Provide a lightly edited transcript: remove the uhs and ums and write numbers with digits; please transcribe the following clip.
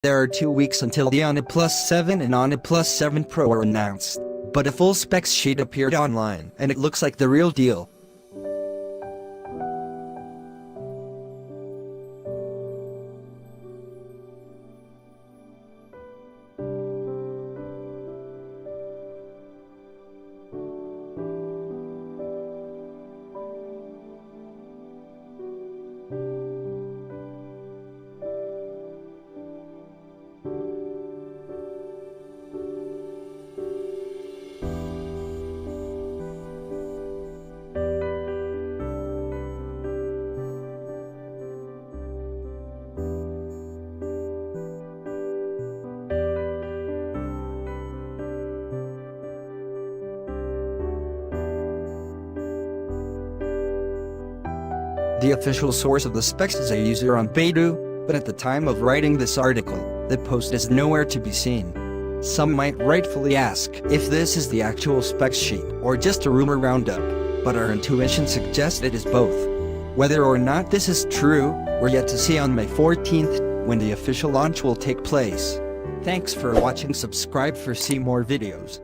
There are 2 weeks until the OnePlus 7 and OnePlus 7 Pro are announced, but a full specs sheet appeared online, and it looks like the real deal. The official source of the specs is a user on Baidu, but at the time of writing this article, the post is nowhere to be seen. Some might rightfully ask if this is the actual specs sheet or just a rumor roundup, but our intuition suggests it is both. Whether or not this is true, we're yet to see on May 14th, when the official launch will take place. Thanks for watching. Subscribe for see more videos.